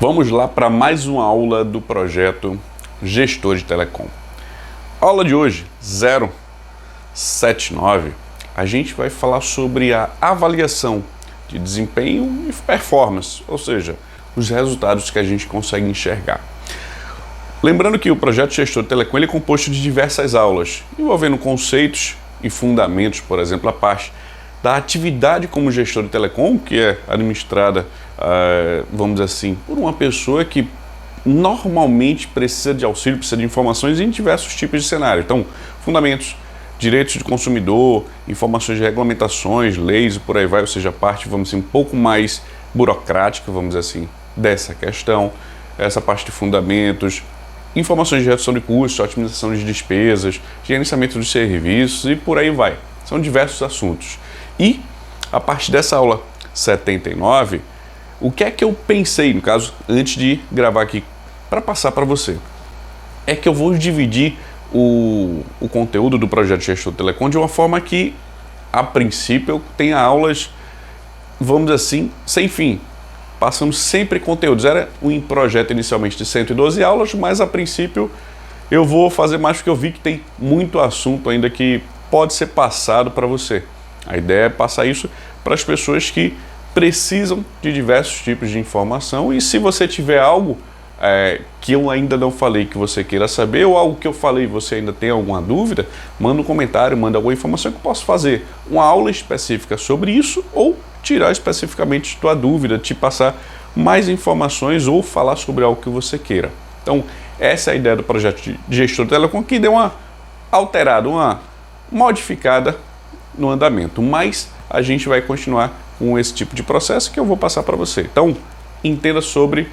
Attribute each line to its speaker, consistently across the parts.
Speaker 1: Vamos lá para mais uma aula do projeto Gestor de Telecom. Aula de hoje, 079, a gente vai falar sobre a avaliação de desempenho e performance, ou seja, os resultados que a gente consegue enxergar. Lembrando que o projeto Gestor de Telecom ele é composto de diversas aulas, envolvendo conceitos e fundamentos, por exemplo, a parte da atividade como gestor de telecom, que é administrada, vamos dizer assim, por uma pessoa que normalmente precisa de auxílio, precisa de informações em diversos tipos de cenário. Então, fundamentos, direitos de consumidor, informações de regulamentações, leis e por aí vai, ou seja, a parte, vamos dizer, um pouco mais burocrática, vamos dizer assim, dessa questão, essa parte de fundamentos, informações de redução de custos, otimização de despesas, gerenciamento dos serviços e por aí vai. São diversos assuntos. E, a partir dessa aula 79, o que é que eu pensei, no caso, antes de gravar aqui, para passar para você? É que eu vou dividir o conteúdo do projeto Gestor de Telecom de uma forma que, a princípio, eu tenha aulas, vamos dizer assim, sem fim. Passando sempre conteúdos. Era um projeto inicialmente de 112 aulas, mas a princípio eu vou fazer mais porque eu vi que tem muito assunto ainda que pode ser passado para você. A ideia é passar isso para as pessoas que precisam de diversos tipos de informação e se você tiver algo que eu ainda não falei que você queira saber ou algo que eu falei e você ainda tem alguma dúvida, manda um comentário, manda alguma informação que eu posso fazer uma aula específica sobre isso ou tirar especificamente tua dúvida, te passar mais informações ou falar sobre algo que você queira. Então, essa é a ideia do projeto de Gestor de Telecom, que deu uma alterada, uma modificada no andamento, mas a gente vai continuar com esse tipo de processo que eu vou passar para você. Então, entenda sobre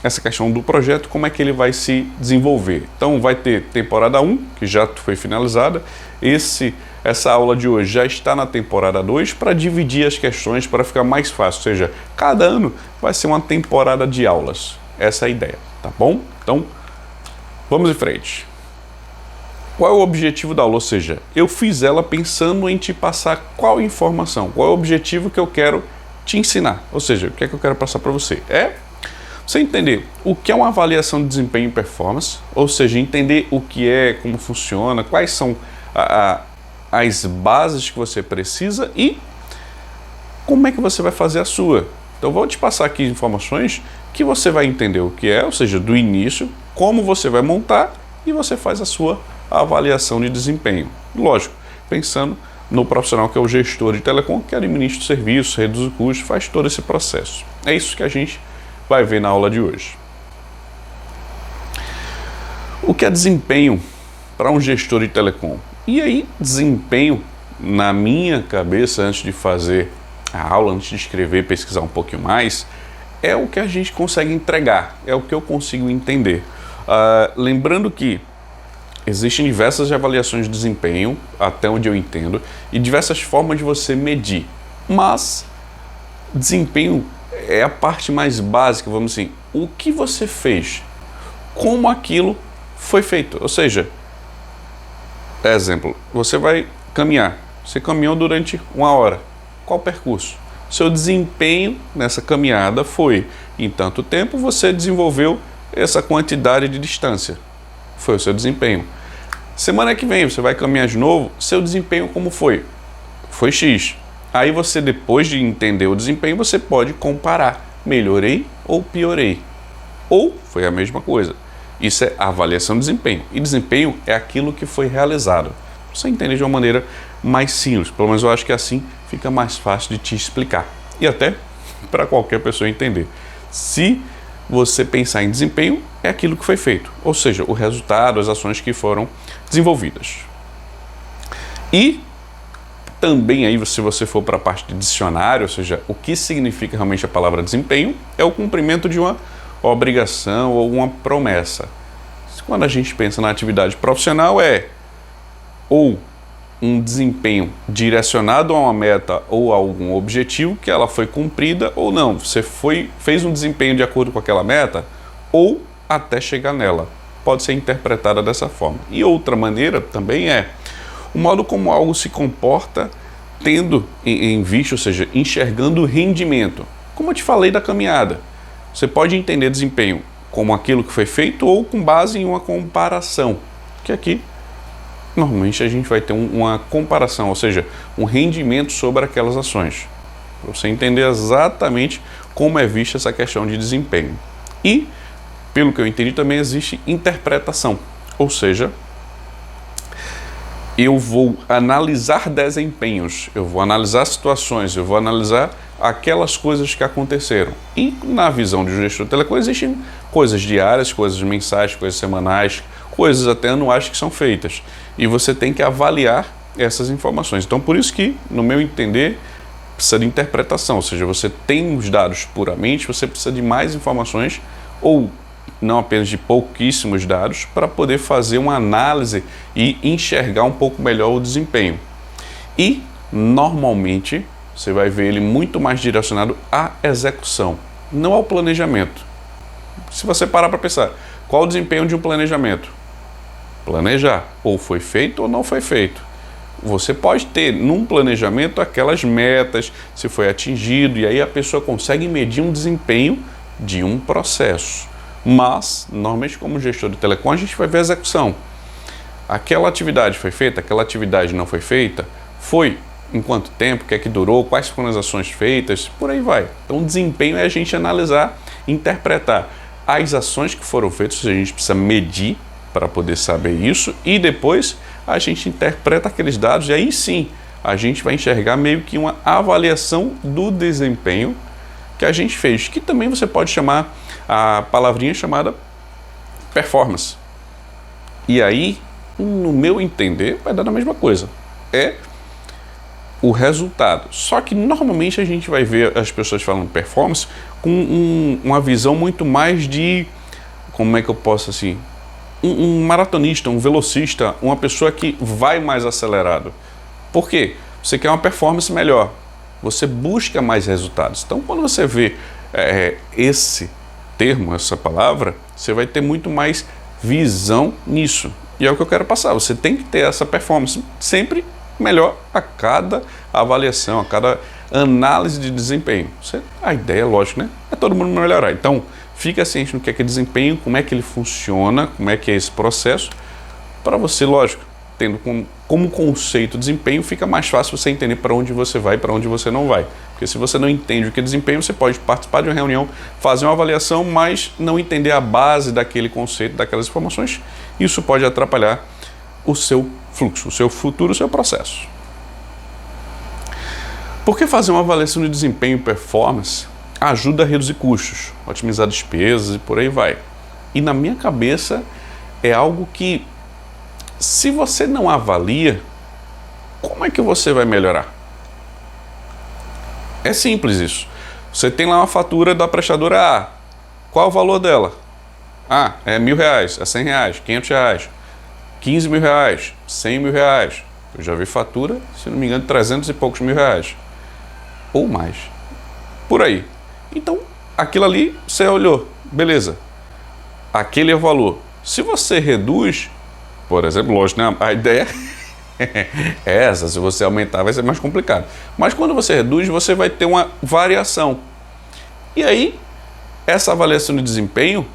Speaker 1: essa questão do projeto, como é que ele vai se desenvolver. Então, vai ter temporada 1, que já foi finalizada, essa aula de hoje já está na temporada 2 para dividir as questões, para ficar mais fácil, ou seja, cada ano vai ser uma temporada de aulas. Essa é a ideia, tá bom? Então, vamos em frente. Qual é o objetivo da aula? Ou seja, eu fiz ela pensando em te passar qual informação, qual é o objetivo que eu quero te ensinar. Ou seja, o que é que eu quero passar para você? É você entender o que é uma avaliação de desempenho e performance, ou seja, entender o que é, como funciona, quais são as bases que você precisa e como é que você vai fazer a sua. Então, vou te passar aqui informações que você vai entender o que é, ou seja, do início, como você vai montar e você faz a sua avaliação de desempenho. Lógico, pensando no profissional que é o gestor de telecom, que administra o serviço, reduz o custo, faz todo esse processo. É isso que a gente vai ver na aula de hoje. O que é desempenho para um gestor de telecom? E aí, desempenho, na minha cabeça, antes de fazer a aula, antes de escrever, pesquisar um pouquinho mais, é o que a gente consegue entregar, é o que eu consigo entender. Lembrando que existem diversas avaliações de desempenho, até onde eu entendo, e diversas formas de você medir. Mas desempenho é a parte mais básica, vamos assim, o que você fez, como aquilo foi feito. Ou seja, exemplo, você vai caminhar, você caminhou durante 1 hora, qual percurso? Seu desempenho nessa caminhada foi, em tanto tempo você desenvolveu essa quantidade de distância. Foi o seu desempenho. Semana que vem você vai caminhar de novo, seu desempenho como foi? Foi X. Aí você, depois de entender o desempenho, você pode comparar. Melhorei ou piorei? Ou foi a mesma coisa? Isso é avaliação de desempenho. E desempenho é aquilo que foi realizado. Você entende de uma maneira mais simples. Pelo menos eu acho que assim fica mais fácil de te explicar. E até para qualquer pessoa entender. Se você pensar em desempenho, é aquilo que foi feito, ou seja, o resultado, as ações que foram desenvolvidas. E também aí, se você for para a parte de dicionário, ou seja, o que significa realmente a palavra desempenho, é o cumprimento de uma obrigação ou uma promessa. Quando a gente pensa na atividade profissional, é ou um desempenho direcionado a uma meta ou a algum objetivo que ela foi cumprida ou não. Você fez um desempenho de acordo com aquela meta ou até chegar nela. Pode ser interpretada dessa forma. E outra maneira também é o modo como algo se comporta tendo em vista, ou seja, enxergando o rendimento. Como eu te falei da caminhada. Você pode entender desempenho como aquilo que foi feito ou com base em uma comparação, que aqui normalmente a gente vai ter uma comparação, ou seja, um rendimento sobre aquelas ações, para você entender exatamente como é vista essa questão de desempenho. E, pelo que eu entendi, também existe interpretação, ou seja, eu vou analisar desempenhos, eu vou analisar situações, eu vou analisar aquelas coisas que aconteceram. E na visão de um gestor de telecom existem coisas diárias, coisas mensais, coisas semanais, coisas até anuais que são feitas. E você tem que avaliar essas informações. Então, por isso que, no meu entender, precisa de interpretação. Ou seja, você tem os dados puramente, você precisa de mais informações ou não apenas de pouquíssimos dados para poder fazer uma análise e enxergar um pouco melhor o desempenho. E, normalmente, você vai ver ele muito mais direcionado à execução, não ao planejamento. Se você parar para pensar, qual o desempenho de um planejamento? Planejar, ou foi feito ou não foi feito. Você pode ter num planejamento aquelas metas, se foi atingido, e aí a pessoa consegue medir um desempenho de um processo. Mas, normalmente como gestor de telecom, a gente vai ver a execução. Aquela atividade foi feita, aquela atividade não foi feita, foi em quanto tempo, o que é que durou, quais foram as ações feitas, por aí vai. Então, o desempenho é a gente analisar, interpretar as ações que foram feitas, ou seja, a gente precisa medir para poder saber isso, e depois a gente interpreta aqueles dados, e aí sim, a gente vai enxergar meio que uma avaliação do desempenho que a gente fez, que também você pode chamar a palavrinha chamada performance. E aí, no meu entender, vai dar a mesma coisa. É o resultado. Só que normalmente a gente vai ver as pessoas falando performance com uma visão muito mais de, como é que eu posso assim, um maratonista, um velocista, uma pessoa que vai mais acelerado. Por quê? Você quer uma performance melhor, você busca mais resultados. Então, quando você vê esse termo, essa palavra, você vai ter muito mais visão nisso. E é o que eu quero passar. Você tem que ter essa performance sempre melhor a cada avaliação, a cada análise de desempenho. A ideia, lógico, né? É todo mundo melhorar. Então, fica ciente no que é desempenho, como é que ele funciona, como é que é esse processo, para você, lógico, tendo como conceito desempenho, fica mais fácil você entender para onde você vai e para onde você não vai. Porque se você não entende o que é desempenho, você pode participar de uma reunião, fazer uma avaliação, mas não entender a base daquele conceito, daquelas informações. Isso pode atrapalhar o seu fluxo, o seu futuro, o seu processo. Porque fazer uma avaliação de desempenho e performance ajuda a reduzir custos, otimizar despesas e por aí vai. E na minha cabeça é algo que, se você não avalia, como é que você vai melhorar? É simples isso. Você tem lá uma fatura da prestadora A. Qual o valor dela? Ah, é R$1.000, é R$100, R$500, R$15.000, R$100.000. Eu já vi fatura, se não me engano, de 300 e poucos mil reais. Ou mais. Por aí. Então, aquilo ali, você olhou, beleza. Aquele é o valor. Se você reduz, por exemplo, lógico, né? A ideia é essa, se você aumentar vai ser mais complicado. Mas quando você reduz, você vai ter uma variação. E aí, essa avaliação de desempenho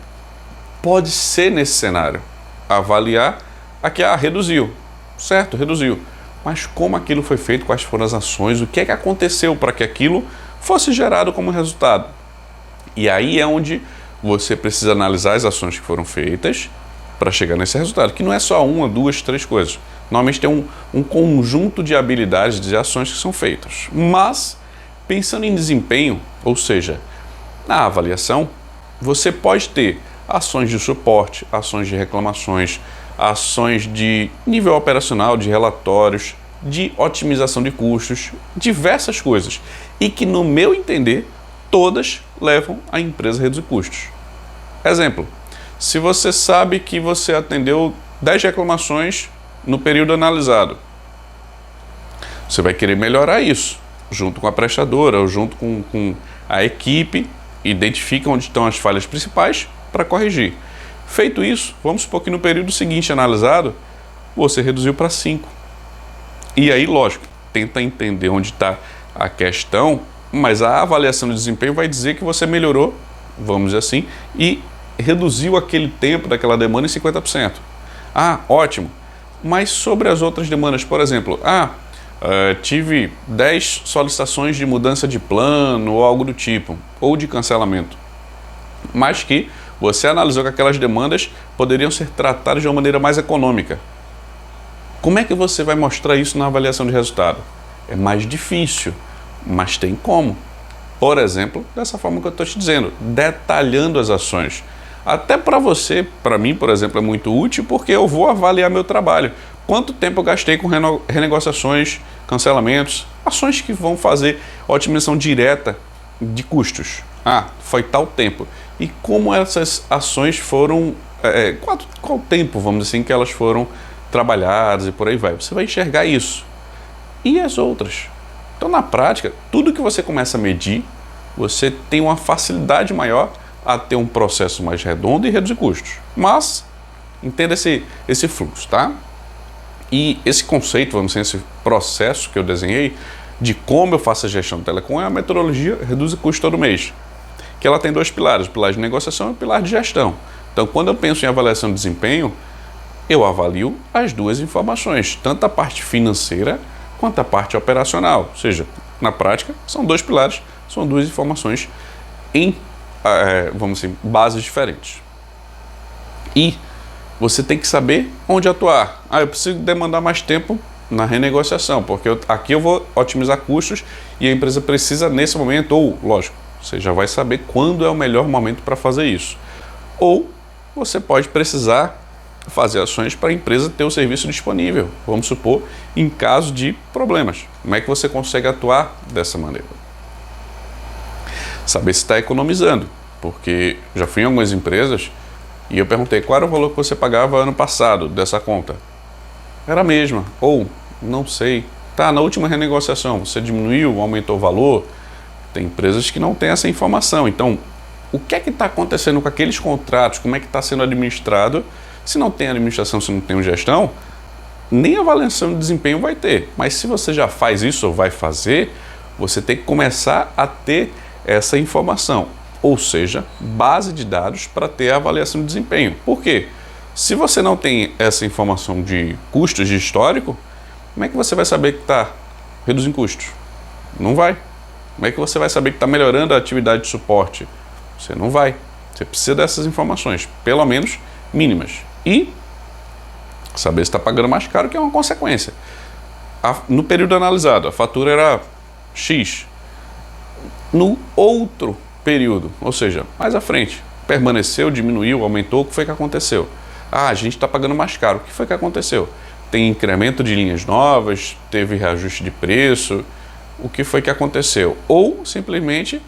Speaker 1: pode ser nesse cenário. Avaliar aqui, reduziu. Certo, reduziu. Mas como aquilo foi feito, quais foram as ações, o que é que aconteceu para que aquilo fosse gerado como resultado. E aí é onde você precisa analisar as ações que foram feitas para chegar nesse resultado, que não é só uma, duas, três coisas. Normalmente tem um conjunto de habilidades, de ações que são feitas. Mas, pensando em desempenho, ou seja, na avaliação, você pode ter ações de suporte, ações de reclamações, ações de nível operacional, de relatórios, de otimização de custos, diversas coisas. E que, no meu entender, todas levam a empresa a reduzir custos. Exemplo, se você sabe que você atendeu 10 reclamações no período analisado, você vai querer melhorar isso, junto com a prestadora ou junto com a equipe, identifica onde estão as falhas principais para corrigir. Feito isso, vamos supor que no período seguinte analisado, você reduziu para 5. E aí, lógico, tenta entender onde está a questão, mas a avaliação de desempenho vai dizer que você melhorou vamos dizer assim, e reduziu aquele tempo daquela demanda em 50%. Ah, ótimo. Mas sobre as outras demandas, por exemplo, tive 10 solicitações de mudança de plano ou algo do tipo, ou de cancelamento, mas que você analisou que aquelas demandas poderiam ser tratadas de uma maneira mais econômica. Como é que você vai mostrar isso na avaliação de resultado? É mais difícil, mas tem como. Por exemplo, dessa forma que eu estou te dizendo, detalhando as ações. Até para você, para mim, por exemplo, é muito útil porque eu vou avaliar meu trabalho. Quanto tempo eu gastei com renegociações, cancelamentos, ações que vão fazer otimização direta de custos. Foi tal tempo. E como essas ações foram, qual tempo, vamos dizer assim, que elas foram trabalhadas e por aí vai. Você vai enxergar isso. E as outras? Então, na prática, tudo que você começa a medir, você tem uma facilidade maior a ter um processo mais redondo e reduzir custos. Mas, entenda esse fluxo, tá? E esse conceito, vamos dizer, esse processo que eu desenhei, de como eu faço a gestão do telecom, é a metodologia Reduz Custo Todo Mês, que ela tem dois pilares, o pilar de negociação e o pilar de gestão. Então, quando eu penso em avaliação de desempenho, eu avalio as duas informações, tanto a parte financeira quanto a parte operacional. Ou seja, na prática, são dois pilares, são duas informações em, vamos dizer, bases diferentes. E você tem que saber onde atuar. Eu preciso demandar mais tempo na renegociação, porque aqui eu vou otimizar custos e a empresa precisa nesse momento, ou, lógico, você já vai saber quando é o melhor momento para fazer isso. Ou você pode precisar fazer ações para a empresa ter o serviço disponível, vamos supor, em caso de problemas. Como é que você consegue atuar dessa maneira? Saber se está economizando, porque já fui em algumas empresas e eu perguntei qual era o valor que você pagava ano passado dessa conta. Era a mesma, ou não sei, na última renegociação você diminuiu, aumentou o valor. Tem empresas que não têm essa informação. Então, o que é que está acontecendo com aqueles contratos? Como é que está sendo administrado? Se não tem administração, se não tem gestão, nem avaliação de desempenho vai ter. Mas se você já faz isso ou vai fazer, você tem que começar a ter essa informação. Ou seja, base de dados para ter a avaliação de desempenho. Por quê? Se você não tem essa informação de custos de histórico, como é que você vai saber que está reduzindo custos? Não vai. Como é que você vai saber que está melhorando a atividade de suporte? Você não vai. Você precisa dessas informações, pelo menos mínimas. E saber se está pagando mais caro, que é uma consequência. No período analisado, a fatura era X. No outro período, ou seja, mais à frente, permaneceu, diminuiu, aumentou, o que foi que aconteceu? A gente está pagando mais caro. O que foi que aconteceu? Tem incremento de linhas novas, teve reajuste de preço. O que foi que aconteceu? Ou simplesmente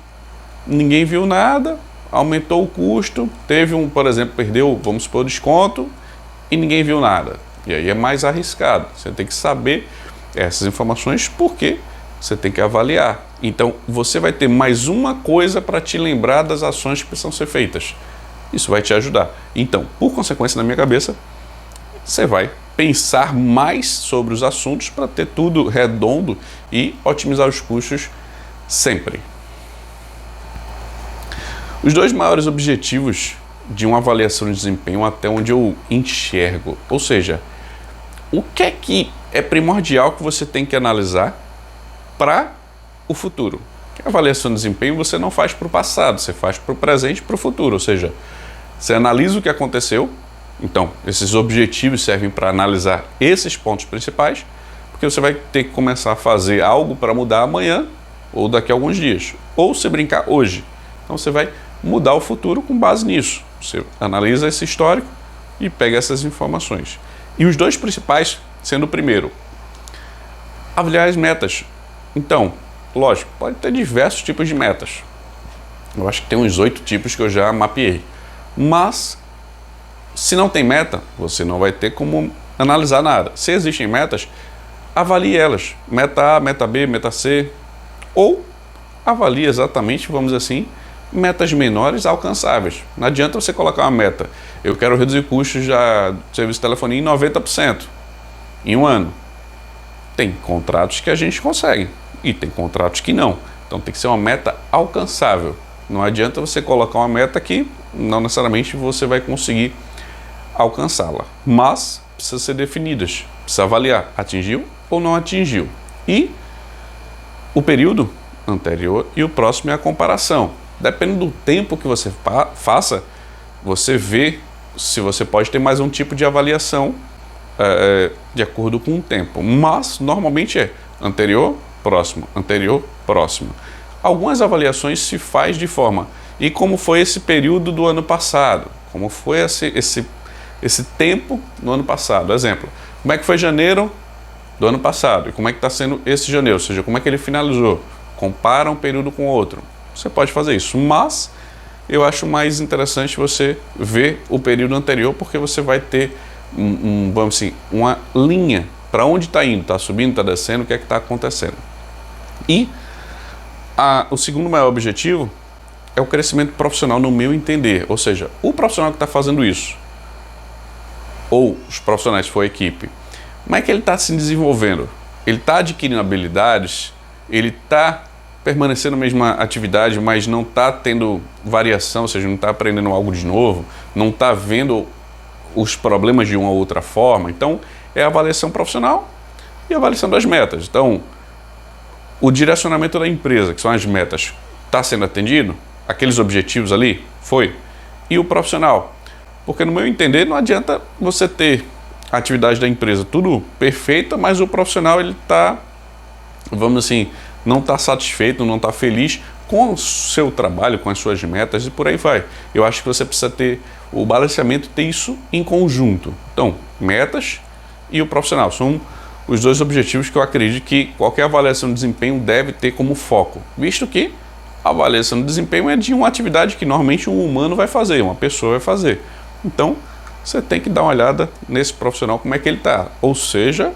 Speaker 1: ninguém viu nada, aumentou o custo, teve por exemplo, perdeu, vamos supor, desconto e ninguém viu nada. E aí é mais arriscado. Você tem que saber essas informações porque você tem que avaliar. Então, você vai ter mais uma coisa para te lembrar das ações que precisam ser feitas. Isso vai te ajudar. Então, por consequência, na minha cabeça, você vai pensar mais sobre os assuntos para ter tudo redondo e otimizar os custos sempre. Os dois maiores objetivos de uma avaliação de desempenho, até onde eu enxergo, ou seja, o que é primordial que você tem que analisar para o futuro. A avaliação de desempenho você não faz para o passado, você faz para o presente e para o futuro, ou seja, você analisa o que aconteceu. Então, esses objetivos servem para analisar esses pontos principais, porque você vai ter que começar a fazer algo para mudar amanhã ou daqui a alguns dias, ou se brincar hoje. Então, você vai mudar o futuro com base nisso. Você analisa esse histórico e pega essas informações. E os dois principais, sendo o primeiro, avaliar as metas. Então, lógico, pode ter diversos tipos de metas. Eu acho que tem uns 8 tipos que eu já mapeei. Mas, se não tem meta, você não vai ter como analisar nada. Se existem metas, avalie elas. Meta A, meta B, meta C. Ou avalie exatamente, vamos dizer assim, metas menores alcançáveis. Não adianta você colocar uma meta. Eu quero reduzir custos do serviço de telefonia em 90% em um ano. Tem contratos que a gente consegue e tem contratos que não. Então tem que ser uma meta alcançável. Não adianta você colocar uma meta que não necessariamente você vai conseguir alcançá-la, mas precisa ser definidas, precisa avaliar, atingiu ou não atingiu. E o período anterior e o próximo é a comparação. Dependendo do tempo que você faça, você vê se você pode ter mais um tipo de avaliação de acordo com o tempo. Mas normalmente é anterior, próximo. Algumas avaliações se faz de forma, e como foi esse período do ano passado? Como foi esse tempo no ano passado? Exemplo, como é que foi janeiro do ano passado? E como é que está sendo esse janeiro? Ou seja, como é que ele finalizou? Compara um período com o outro. Você pode fazer isso, mas eu acho mais interessante você ver o período anterior, porque você vai ter vamos assim, uma linha para onde está indo, está subindo, está descendo, o que é que está acontecendo. E o segundo maior objetivo é o crescimento profissional, no meu entender. Ou seja, o profissional que está fazendo isso, ou os profissionais, se for a equipe, como é que ele está se desenvolvendo? Ele está adquirindo habilidades, ele está permanecendo na mesma atividade, mas não está tendo variação, ou seja, não está aprendendo algo de novo, não está vendo os problemas de uma ou outra forma. Então, é a avaliação profissional e a avaliação das metas. Então, o direcionamento da empresa, que são as metas, está sendo atendido? Aqueles objetivos ali? Foi? E o profissional? Porque, no meu entender, não adianta você ter a atividade da empresa tudo perfeita, mas o profissional, ele está, vamos assim, não está satisfeito, não está feliz com o seu trabalho, com as suas metas e por aí vai. Eu acho que você precisa ter o balanceamento, ter isso em conjunto. Então, metas e o profissional são os dois objetivos que eu acredito que qualquer avaliação de desempenho deve ter como foco, visto que a avaliação de desempenho é de uma atividade que normalmente um humano vai fazer, uma pessoa vai fazer. Então, você tem que dar uma olhada nesse profissional, como é que ele está, ou seja,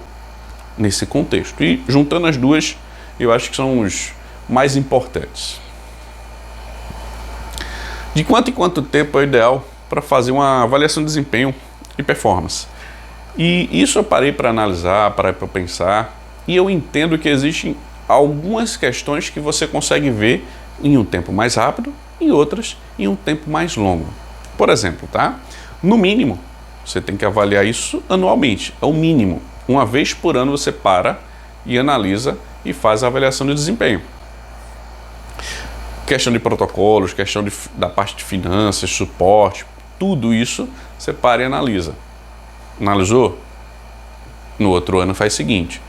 Speaker 1: nesse contexto. E juntando as duas, eu acho que são os mais importantes. De quanto em quanto tempo é o ideal para fazer uma avaliação de desempenho e performance? E isso eu parei para analisar, parei para pensar, e eu entendo que existem algumas questões que você consegue ver em um tempo mais rápido e outras em um tempo mais longo. Por exemplo, tá? No mínimo, você tem que avaliar isso anualmente, é o mínimo. Uma vez por ano você para e analisa e faz a avaliação de desempenho. Questão de protocolos, questão da parte de finanças, suporte, tudo isso você para e analisa. Analisou? No outro ano faz o seguinte.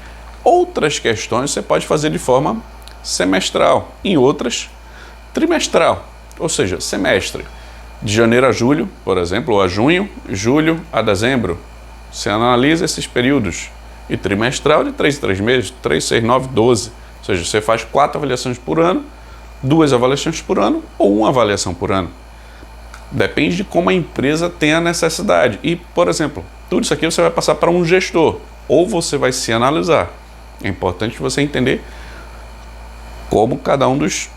Speaker 1: Outras questões você pode fazer de forma semestral, em outras trimestral, ou seja, semestre. De janeiro a julho, por exemplo, ou a junho, julho a dezembro. Você analisa esses períodos. E trimestral de 3 em 3 meses, 3, 6, 9, 12. Ou seja, você faz 4 avaliações por ano, 2 avaliações por ano ou 1 avaliação por ano. Depende de como a empresa tem a necessidade. E, por exemplo, tudo isso aqui você vai passar para um gestor, ou você vai se analisar. É importante você entender como cada um dos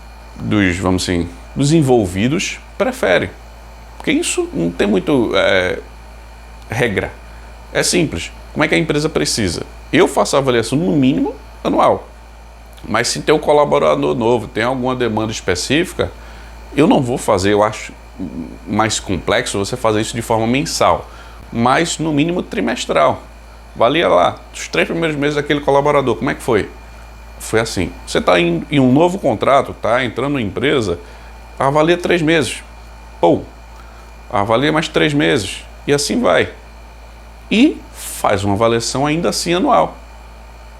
Speaker 1: vamos assim, dos envolvidos prefere. Porque isso não tem muito regra. É simples. Como é que a empresa precisa? Eu faço a avaliação no mínimo anual. Mas se tem um colaborador novo, tem alguma demanda específica, eu não vou fazer, eu acho mais complexo você fazer isso de forma mensal, mas no mínimo trimestral. Avalia lá, os 3 primeiros meses daquele colaborador, como é que foi? Foi assim. Você está em um novo contrato, está entrando na empresa, avalia 3 meses. Ou avalia mais 3 meses. E assim vai. E faz uma avaliação ainda assim anual.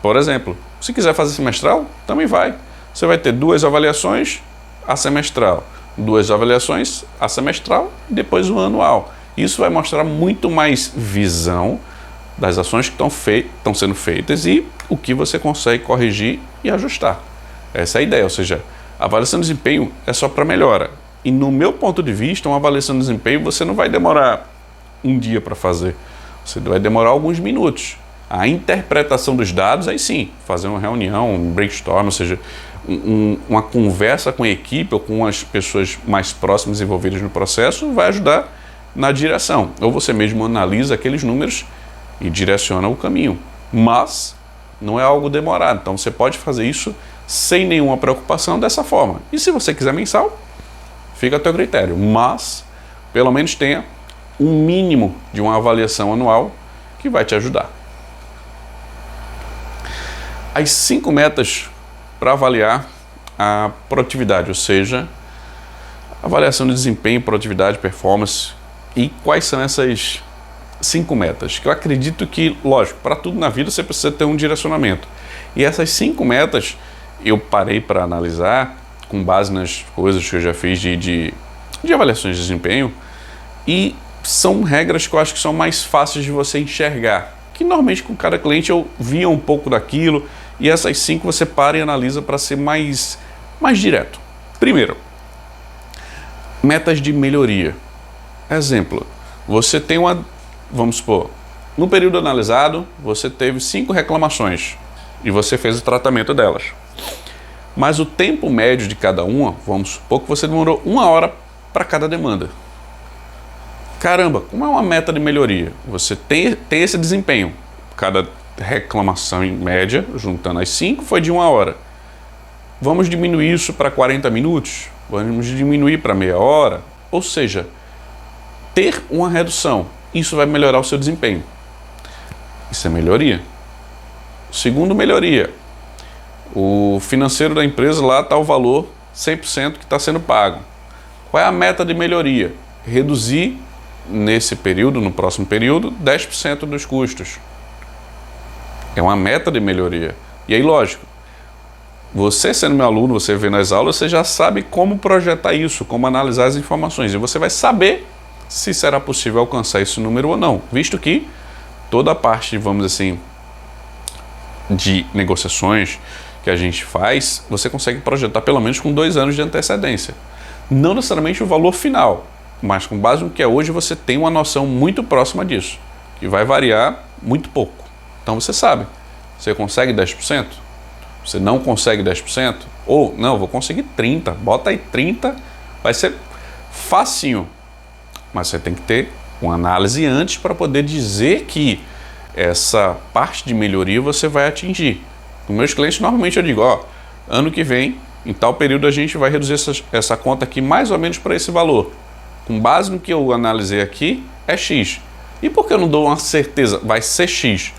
Speaker 1: Por exemplo, se quiser fazer semestral, também vai. Você vai ter 2 avaliações a semestral, 2 avaliações a semestral e depois o anual. Isso vai mostrar muito mais visão das ações que estão sendo feitas e o que você consegue corrigir e ajustar. Essa é a ideia, ou seja, a avaliação de desempenho é só para melhora. E no meu ponto de vista, uma avaliação de desempenho você não vai demorar um dia para fazer. Você vai demorar alguns minutos. A interpretação dos dados, aí sim, fazer uma reunião, um brainstorm, ou seja, uma conversa com a equipe ou com as pessoas mais próximas envolvidas no processo vai ajudar na direção. Ou você mesmo analisa aqueles números e direciona o caminho. Mas não é algo demorado, então você pode fazer isso sem nenhuma preocupação dessa forma. E se você quiser mensal, fica a teu critério, mas pelo menos tenha um mínimo de uma avaliação anual que vai te ajudar. As 5 metas para avaliar a produtividade, ou seja, avaliação de desempenho, produtividade, performance. E quais são essas 5 metas? Que eu acredito que, lógico, para tudo na vida você precisa ter um direcionamento. E essas 5 metas eu parei para analisar com base nas coisas que eu já fiz de avaliações de desempenho, e são regras que eu acho que são mais fáceis de você enxergar, que normalmente com cada cliente eu via um pouco daquilo, e essas 5 você para e analisa para ser mais direto. Primeiro, metas de melhoria. Exemplo, você tem vamos supor, no período analisado, você teve 5 reclamações e você fez o tratamento delas. Mas o tempo médio de cada uma, vamos supor que você demorou 1 hora para cada demanda. Caramba, como é uma meta de melhoria? Você tem esse desempenho. Cada reclamação em média, juntando as 5, foi de 1 hora. Vamos diminuir isso para 40 minutos? Vamos diminuir para meia hora? Ou seja, ter uma redução, isso vai melhorar o seu desempenho. Isso é melhoria. Segundo, melhoria. O financeiro da empresa lá está o valor 100% que está sendo pago. Qual é a meta de melhoria? Reduzir nesse período, no próximo período, 10% dos custos. É uma meta de melhoria. E aí, lógico, você sendo meu aluno, você vê nas aulas, você já sabe como projetar isso, como analisar as informações. E você vai saber se será possível alcançar esse número ou não, visto que toda a parte, vamos dizer assim, de negociações que a gente faz, você consegue projetar pelo menos com 2 anos de antecedência. Não necessariamente o valor final, mas com base no que é hoje, você tem uma noção muito próxima disso, que vai variar muito pouco. Então você sabe, você consegue 10%? Você não consegue 10%? Ou, não, vou conseguir 30%, bota aí 30%, vai ser facinho. Mas você tem que ter uma análise antes para poder dizer que essa parte de melhoria você vai atingir. Com meus clientes, normalmente eu digo, ó, ano que vem, em tal período a gente vai reduzir essa conta aqui mais ou menos para esse valor. Com base no que eu analisei aqui, é X. E por que eu não dou uma certeza? Vai ser X.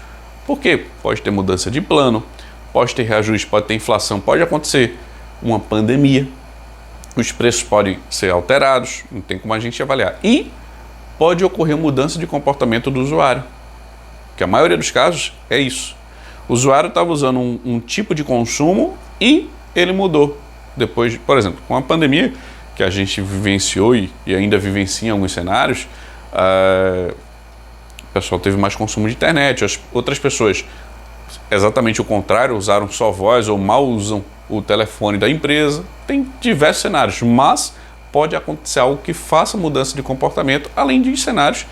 Speaker 1: Porque pode ter mudança de plano, pode ter reajuste, pode ter inflação, pode acontecer uma pandemia, os preços podem ser alterados, não tem como a gente avaliar. E pode ocorrer mudança de comportamento do usuário, que a maioria dos casos é isso. O usuário estava usando um tipo de consumo e ele mudou. Depois, por exemplo, com a pandemia, que a gente vivenciou e ainda vivencia em alguns cenários, o pessoal teve mais consumo de internet, as outras pessoas, exatamente o contrário, usaram só voz ou mal usam o telefone da empresa. Tem diversos cenários, mas pode acontecer algo que faça mudança de comportamento, além de cenários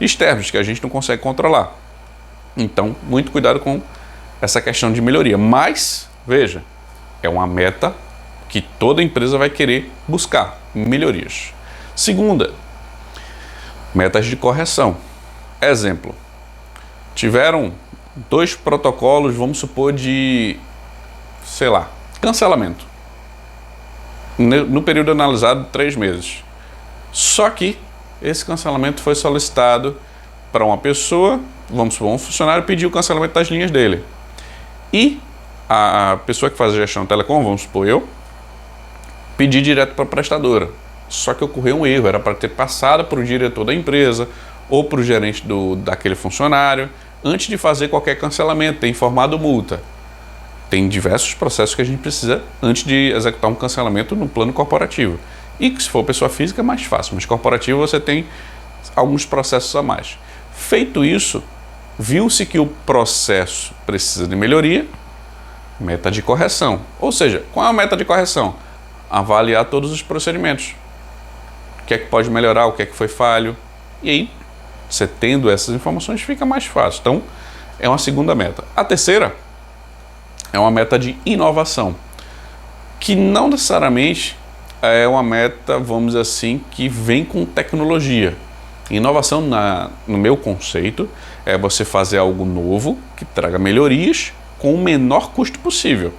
Speaker 1: externos que a gente não consegue controlar. Então, muito cuidado com essa questão de melhoria. Mas, veja, é uma meta que toda empresa vai querer buscar, melhorias. Segunda, metas de correção. Exemplo, tiveram 2 protocolos, vamos supor, de, sei lá, cancelamento. No período analisado, 3 meses. Só que esse cancelamento foi solicitado para uma pessoa, vamos supor, um funcionário pediu o cancelamento das linhas dele. E a pessoa que faz a gestão telecom, vamos supor eu, pedi direto para a prestadora. Só que ocorreu um erro, era para ter passado para o diretor da empresa ou para o gerente daquele funcionário, antes de fazer qualquer cancelamento, ter informado multa. Tem diversos processos que a gente precisa antes de executar um cancelamento no plano corporativo. E que se for pessoa física é mais fácil, mas corporativo você tem alguns processos a mais. Feito isso, viu-se que o processo precisa de melhoria, meta de correção. Ou seja, qual é a meta de correção? Avaliar todos os procedimentos. O que é que pode melhorar, o que é que foi falho. E aí, você tendo essas informações, fica mais fácil. Então, é uma segunda meta. A terceira é uma meta de inovação, que não necessariamente é uma meta, vamos dizer assim, que vem com tecnologia. Inovação, no meu conceito, é você fazer algo novo, que traga melhorias com o menor custo possível.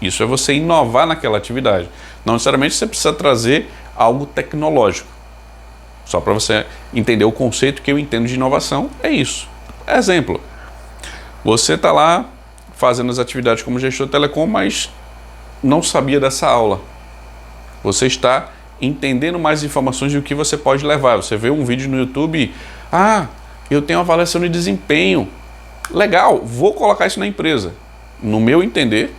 Speaker 1: Isso é você inovar naquela atividade. Não necessariamente você precisa trazer algo tecnológico. Só para você entender o conceito que eu entendo de inovação, é isso. Exemplo, você está lá fazendo as atividades como gestor de telecom, mas não sabia dessa aula. Você está entendendo mais informações de o que você pode levar. Você vê um vídeo no YouTube, eu tenho avaliação de desempenho. Legal, vou colocar isso na empresa. No meu entender,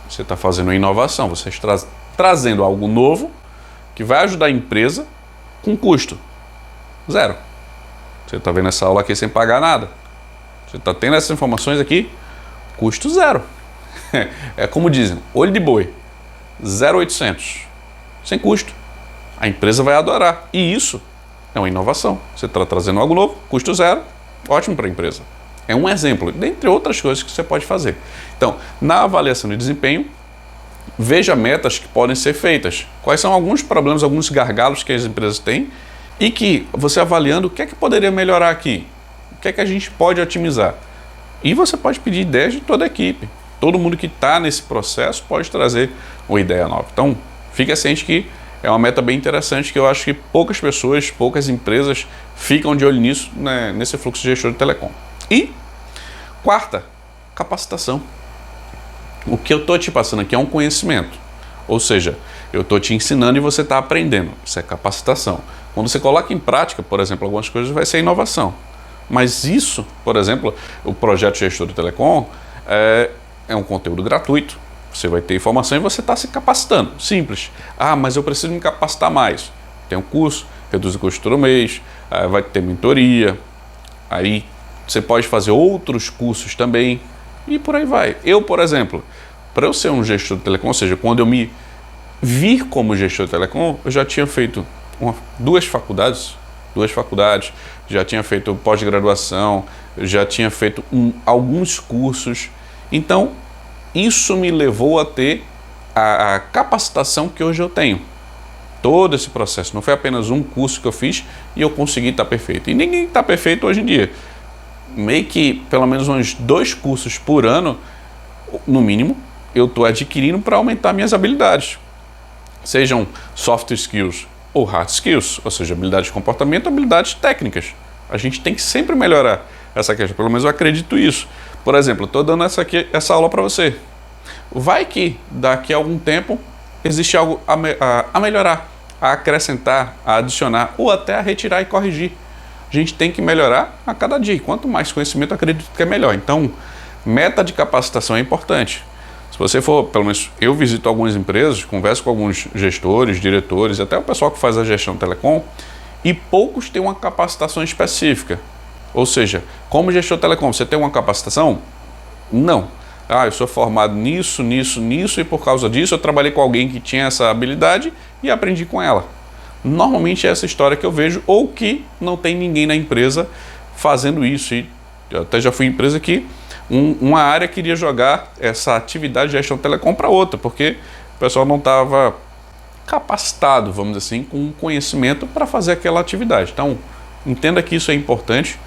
Speaker 1: você está fazendo uma inovação, você está trazendo algo novo que vai ajudar a empresa com custo zero. Você está vendo essa aula aqui sem pagar nada. Você está tendo essas informações aqui, custo zero. É como dizem, olho de boi, 0,800, sem custo. A empresa vai adorar. E isso é uma inovação. Você está trazendo algo novo, custo zero, ótimo para a empresa. É um exemplo, dentre outras coisas que você pode fazer. Então, na avaliação de desempenho, veja metas que podem ser feitas. Quais são alguns problemas, alguns gargalos que as empresas têm e que você avaliando, o que é que poderia melhorar aqui? O que é que a gente pode otimizar? E você pode pedir ideias de toda a equipe. Todo mundo que está nesse processo pode trazer uma ideia nova. Então, fique ciente que é uma meta bem interessante que eu acho que poucas pessoas, poucas empresas ficam de olho nisso, né, nesse fluxo de gestor de telecom. E, quarta, capacitação. O que eu estou te passando aqui é um conhecimento. Ou seja, eu estou te ensinando e você está aprendendo. Isso é capacitação. Quando você coloca em prática, por exemplo, algumas coisas, vai ser inovação. Mas isso, por exemplo, o projeto Gestor de Telecom é um conteúdo gratuito. Você vai ter informação e você está se capacitando. Simples. Mas eu preciso me capacitar mais. Tem um curso, reduz o custo todo mês, vai ter mentoria. Aí você pode fazer outros cursos também e por aí vai. Eu, por exemplo, para eu ser um gestor de telecom, ou seja, quando eu me vir como gestor de telecom, eu já tinha feito duas faculdades, já tinha feito pós-graduação, já tinha feito alguns cursos. Então, isso me levou a ter a capacitação que hoje eu tenho. Todo esse processo, não foi apenas um curso que eu fiz e eu consegui estar perfeito. E ninguém está perfeito hoje em dia. Meio que pelo menos uns 2 cursos por ano, no mínimo, eu estou adquirindo para aumentar minhas habilidades. Sejam soft skills ou hard skills, ou seja, habilidades de comportamento, habilidades técnicas. A gente tem que sempre melhorar essa questão, pelo menos eu acredito isso. Por exemplo, estou dando essa aula para você. Vai que daqui a algum tempo existe algo a melhorar, a acrescentar, a adicionar ou até a retirar e corrigir. A gente tem que melhorar a cada dia. E quanto mais conhecimento, eu acredito que é melhor. Então, meta de capacitação é importante. Se você for, pelo menos eu visito algumas empresas, converso com alguns gestores, diretores, até o pessoal que faz a gestão telecom, e poucos têm uma capacitação específica. Ou seja, como gestor telecom, você tem uma capacitação? Não. Eu sou formado nisso, e por causa disso eu trabalhei com alguém que tinha essa habilidade e aprendi com ela. Normalmente é essa história que eu vejo, ou que não tem ninguém na empresa fazendo isso. E eu até já fui em empresa que uma área queria jogar essa atividade de gestão telecom para outra, porque o pessoal não estava capacitado, vamos dizer assim, com conhecimento para fazer aquela atividade. Então, entenda que isso é importante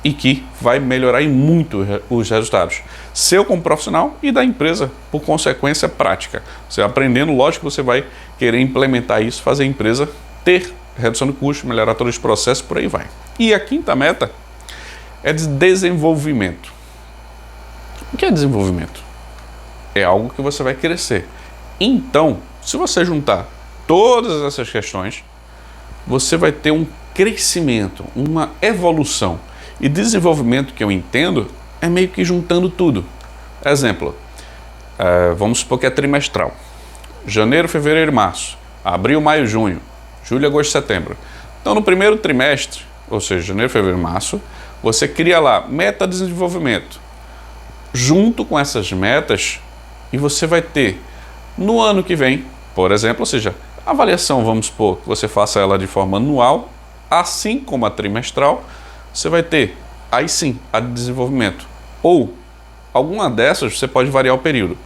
Speaker 1: e que vai melhorar muito os resultados. Seu como profissional e da empresa, por consequência prática. Você aprendendo, lógico que você vai querer implementar isso, fazer a empresa ter redução de custo, melhorar todos os processos, por aí vai. E a quinta meta é de desenvolvimento. O que é desenvolvimento? É algo que você vai crescer. Então, se você juntar todas essas questões, você vai ter um crescimento, uma evolução. E desenvolvimento, que eu entendo, é meio que juntando tudo. Exemplo, vamos supor que é trimestral. Janeiro, fevereiro, março. Abril, maio, junho. Julho, agosto, setembro. Então, no primeiro trimestre, ou seja, janeiro, fevereiro, março, você cria lá meta de desenvolvimento. Junto com essas metas, e você vai ter, no ano que vem, por exemplo, ou seja, a avaliação, vamos supor que você faça ela de forma anual, assim como a trimestral, você vai ter, aí sim, a de desenvolvimento. Ou, alguma dessas, você pode variar o período.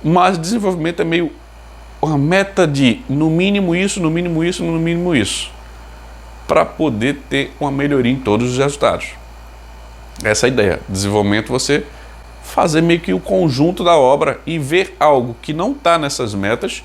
Speaker 1: Mas desenvolvimento é meio uma meta de, no mínimo isso, no mínimo isso, no mínimo isso. Para poder ter uma melhoria em todos os resultados. Essa é a ideia. Desenvolvimento, você fazer meio que o conjunto da obra e ver algo que não está nessas metas,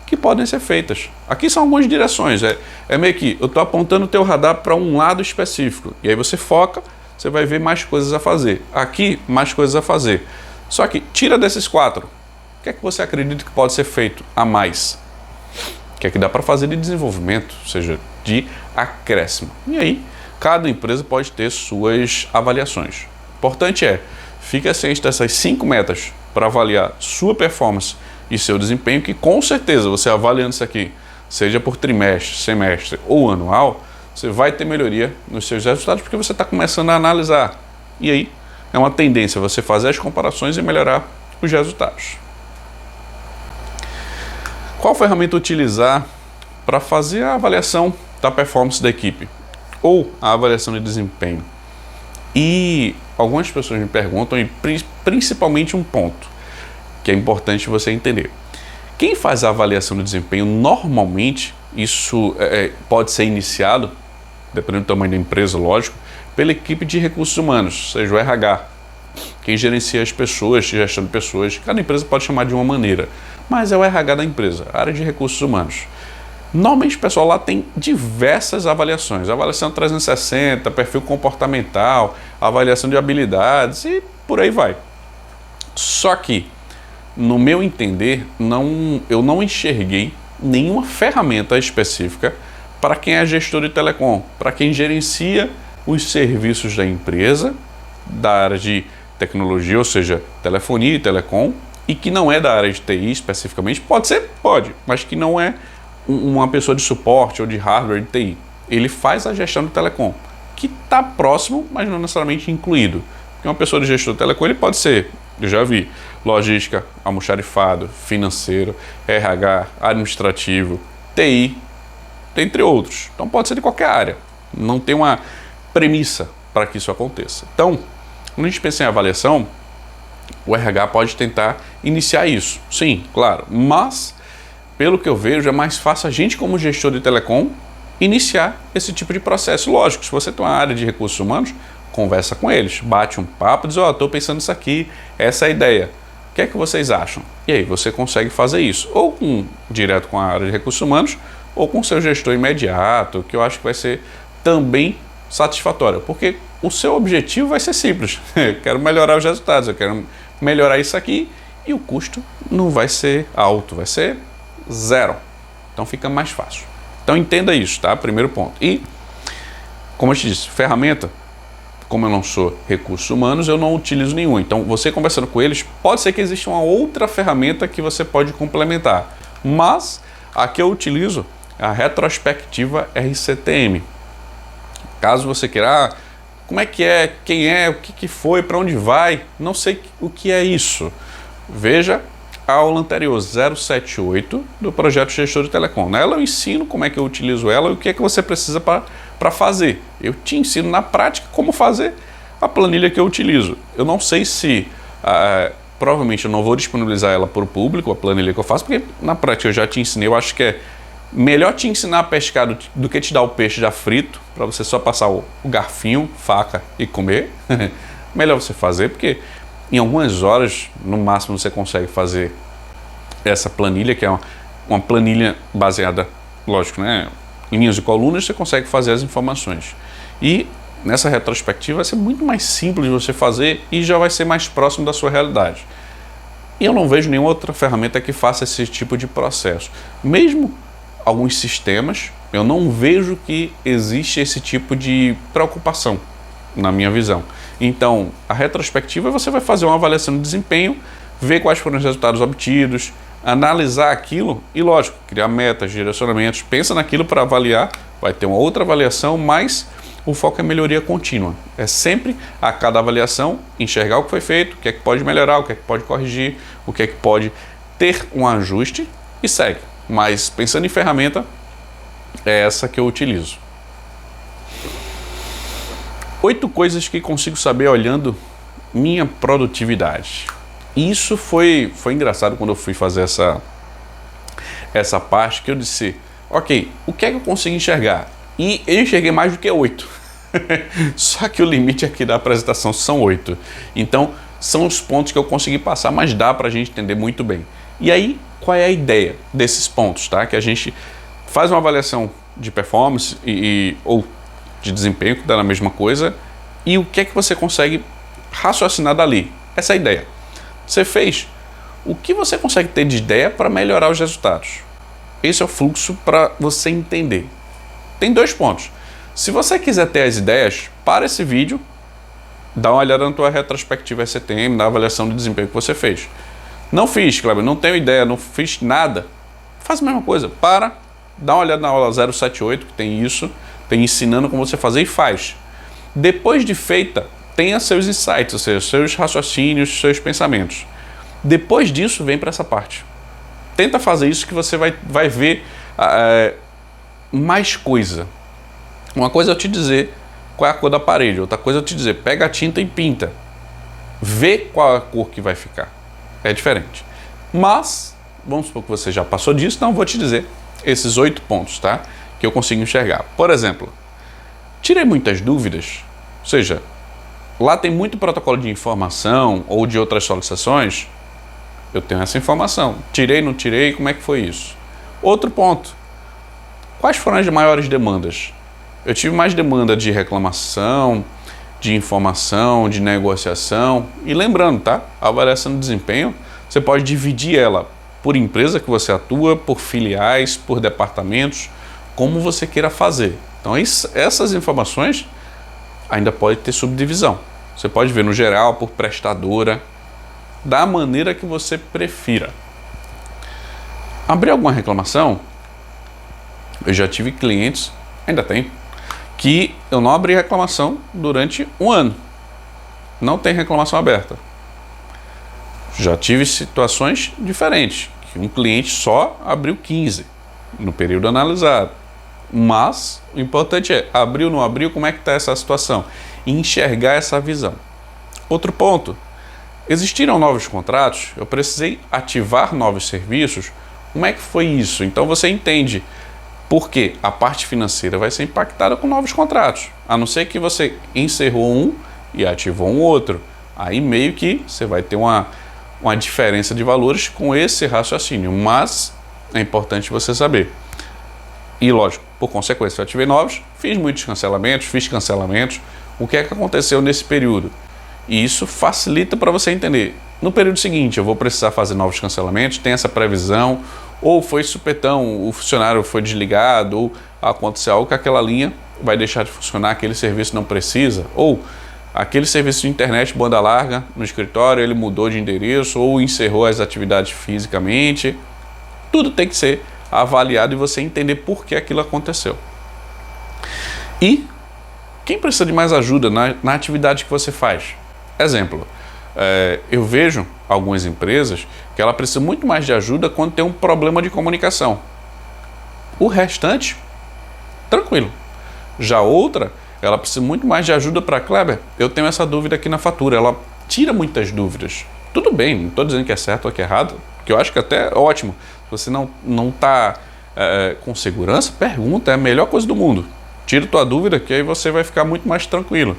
Speaker 1: que podem ser feitas. Aqui são algumas direções, é meio que eu estou apontando o teu radar para um lado específico, e aí você foca, você vai ver mais coisas a fazer. Aqui, mais coisas a fazer. Só que tira desses 4, o que é que você acredita que pode ser feito a mais? O que é que dá para fazer de desenvolvimento, ou seja, de acréscimo. E aí, cada empresa pode ter suas avaliações. O importante fique ciente dessas 5 metas para avaliar sua performance e seu desempenho, que com certeza você avaliando isso aqui, seja por trimestre, semestre ou anual, você vai ter melhoria nos seus resultados, porque você está começando a analisar. E aí, é uma tendência você fazer as comparações e melhorar os resultados. Qual ferramenta utilizar para fazer a avaliação da performance da equipe ou a avaliação de desempenho? E algumas pessoas me perguntam, e principalmente um ponto que é importante você entender. Quem faz a avaliação de desempenho, normalmente, isso pode ser iniciado, dependendo do tamanho da empresa, lógico, pela equipe de recursos humanos, seja o RH, quem gerencia as pessoas, gestão de pessoas. Cada empresa pode chamar de uma maneira, mas é o RH da empresa, a área de recursos humanos. Normalmente o pessoal lá tem diversas avaliações, avaliação 360, perfil comportamental, avaliação de habilidades e por aí vai. Só que, no meu entender, eu não enxerguei nenhuma ferramenta específica para quem é gestor de telecom, para quem gerencia os serviços da empresa, da área de tecnologia, ou seja, telefonia e telecom, e que não é da área de TI especificamente. Pode ser? Pode, mas que não é uma pessoa de suporte ou de hardware de TI. Ele faz a gestão do telecom, que está próximo, mas não necessariamente incluído. Porque uma pessoa de gestor de telecom, ele pode ser, eu já vi, logística, almoxarifado, financeiro, RH, administrativo, TI, entre outros. Então pode ser de qualquer área. Não tem uma premissa para que isso aconteça. Então, quando a gente pensa em avaliação, o RH pode tentar iniciar isso. Sim, claro. Mas, pelo que eu vejo, é mais fácil a gente, como gestor de telecom, iniciar esse tipo de processo. Lógico, se você tem uma área de recursos humanos, conversa com eles, bate um papo, diz, estou pensando nisso aqui, essa é a ideia. O que é que vocês acham? E aí você consegue fazer isso, ou direto com a área de recursos humanos, ou com o seu gestor imediato, que eu acho que vai ser também satisfatório, porque o seu objetivo vai ser simples. Eu quero melhorar os resultados, eu quero melhorar isso aqui, e o custo não vai ser alto, vai ser 0. Então fica mais fácil. Então entenda isso, tá? Primeiro ponto. E, como eu te disse, ferramenta, como eu não sou recursos humanos, eu não utilizo nenhum. Então, você conversando com eles, pode ser que exista uma outra ferramenta que você pode complementar. Mas, a que eu utilizo é a retrospectiva RCTM. Caso você queira, como é que é, quem é, o que foi, para onde vai, não sei o que é isso. Veja a aula anterior, 078, do projeto Gestor de Telecom. Nela eu ensino como é que eu utilizo ela e o que é que você precisa para fazer. Eu te ensino na prática como fazer a planilha que eu utilizo. Eu não sei se, provavelmente eu não vou disponibilizar ela para o público, a planilha que eu faço, porque na prática eu já te ensinei, eu acho que é melhor te ensinar a pescar do que te dar o peixe já frito, para você só passar o garfinho, faca e comer. Melhor você fazer, porque em algumas horas, no máximo, você consegue fazer essa planilha, que é uma planilha baseada, lógico, né, em linhas e colunas, você consegue fazer as informações. E nessa retrospectiva vai ser muito mais simples de você fazer e já vai ser mais próximo da sua realidade. E eu não vejo nenhuma outra ferramenta que faça esse tipo de processo. Mesmo alguns sistemas, eu não vejo que existe esse tipo de preocupação, na minha visão. Então, a retrospectiva, você vai fazer uma avaliação de desempenho, ver quais foram os resultados obtidos, analisar aquilo e, lógico, criar metas, direcionamentos, pensa naquilo para avaliar, vai ter uma outra avaliação, mas o foco é melhoria contínua. É sempre, a cada avaliação, enxergar o que foi feito, o que é que pode melhorar, o que é que pode corrigir, o que é que pode ter um ajuste e segue. Mas, pensando em ferramenta, é essa que eu utilizo. 8 coisas que consigo saber olhando minha produtividade. Isso foi engraçado quando eu fui fazer essa parte, que eu disse, ok, o que é que eu consigo enxergar? E eu enxerguei mais do que 8. Só que o limite aqui da apresentação são 8. Então, são os pontos que eu consegui passar, mas dá para a gente entender muito bem. E aí, qual é a ideia desses pontos, tá? Que a gente faz uma avaliação de performance ou de desempenho, que dá na mesma coisa, e o que é que você consegue raciocinar dali. Essa é a ideia. Você fez, o que você consegue ter de ideia para melhorar os resultados? Esse é o fluxo para você entender. Tem 2 pontos. Se você quiser ter as ideias, para esse vídeo, dá uma olhada na tua retrospectiva STM, na avaliação de desempenho que você fez. Não fiz, Kleber, não tenho ideia, não fiz nada. Faz a mesma coisa. Dá uma olhada na aula 078, que tem isso, tem ensinando como você fazer e faz. Depois de feita, tenha seus insights, ou seja, seus raciocínios, seus pensamentos. Depois disso, vem para essa parte. Tenta fazer isso que você vai ver mais coisa. Uma coisa é eu te dizer qual é a cor da parede, outra coisa é eu te dizer, pega a tinta e pinta. Vê qual é a cor que vai ficar. É diferente. Mas, vamos supor que você já passou disso, então eu vou te dizer esses 8 pontos, tá? Que eu consigo enxergar. Por exemplo, tirei muitas dúvidas, ou seja, lá tem muito protocolo de informação ou de outras solicitações, eu tenho essa informação. Tirei, não tirei, como é que foi isso? Outro ponto, quais foram as maiores demandas? Eu tive mais demanda de reclamação, de informação, de negociação. E lembrando, tá? A avaliação de desempenho, você pode dividir ela por empresa que você atua, por filiais, por departamentos, como você queira fazer. Então, essas informações ainda pode ter subdivisão. Você pode ver no geral, por prestadora, da maneira que você prefira. Abrir alguma reclamação? Eu já tive clientes, ainda tem, que eu não abri reclamação durante 1 ano. Não tem reclamação aberta. Já tive situações diferentes, que um cliente só abriu 15 no período analisado. Mas o importante é, abriu, não abriu, como é que está essa situação? E enxergar essa visão. Outro ponto, existiram novos contratos, eu precisei ativar novos serviços, como é que foi isso? Então você entende porque a parte financeira vai ser impactada com novos contratos, a não ser que você encerrou um e ativou um outro. Aí meio que você vai ter uma diferença de valores com esse raciocínio, mas é importante você saber. E lógico, por consequência, eu ativei novos, fiz muitos cancelamentos, fiz cancelamentos. O que é que aconteceu nesse período? E isso facilita para você entender. No período seguinte, eu vou precisar fazer novos cancelamentos, tem essa previsão, ou foi supetão, o funcionário foi desligado, ou aconteceu algo que aquela linha vai deixar de funcionar, aquele serviço não precisa, ou aquele serviço de internet banda larga no escritório, ele mudou de endereço, ou encerrou as atividades fisicamente. Tudo tem que ser avaliado e você entender por que aquilo aconteceu. E quem precisa de mais ajuda na atividade que você faz? Exemplo, eu vejo algumas empresas que ela precisa muito mais de ajuda quando tem um problema de comunicação. O restante, tranquilo. Já outra, ela precisa muito mais de ajuda para Kleber. Eu tenho essa dúvida aqui na fatura. Ela tira muitas dúvidas. Tudo bem, não estou dizendo que é certo ou que é errado, que eu acho que até é ótimo. Se você não está com segurança, pergunta, é a melhor coisa do mundo. Tira tua dúvida, que aí você vai ficar muito mais tranquilo.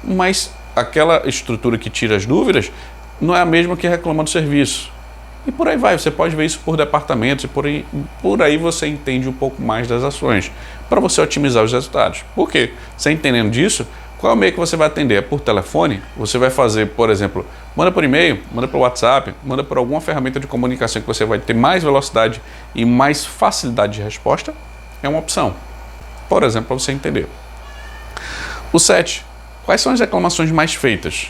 Speaker 1: Mas aquela estrutura que tira as dúvidas não é a mesma que reclama do serviço. E por aí vai, você pode ver isso por departamentos e por aí você entende um pouco mais das ações, para você otimizar os resultados. Por quê? Você entendendo disso, qual é o meio que você vai atender? É por telefone? Você vai fazer, por exemplo, manda por e-mail, manda por WhatsApp, manda por alguma ferramenta de comunicação que você vai ter mais velocidade e mais facilidade de resposta? É uma opção. Por exemplo, para você entender. O 7. Quais são as reclamações mais feitas?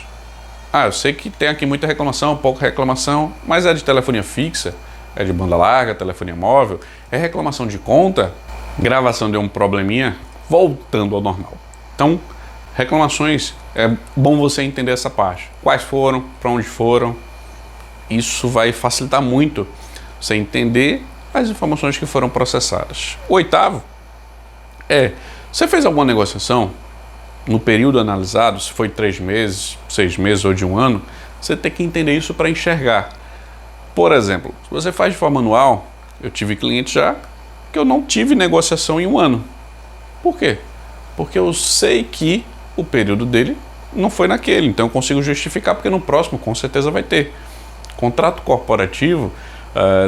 Speaker 1: Eu sei que tem aqui muita reclamação, pouca reclamação, mas é de telefonia fixa, é de banda larga, telefonia móvel, é reclamação de conta, gravação de um probleminha, voltando ao normal. Então, reclamações, é bom você entender essa parte. Quais foram, para onde foram, isso vai facilitar muito você entender as informações que foram processadas. O 8º você fez alguma negociação no período analisado, se foi 3 meses, 6 meses ou de 1 ano, você tem que entender isso para enxergar. Por exemplo, se você faz de forma anual, eu tive clientes já que eu não tive negociação em 1 ano. Por quê? Porque eu sei que o período dele não foi naquele, então eu consigo justificar porque no próximo com certeza vai ter. Contrato corporativo,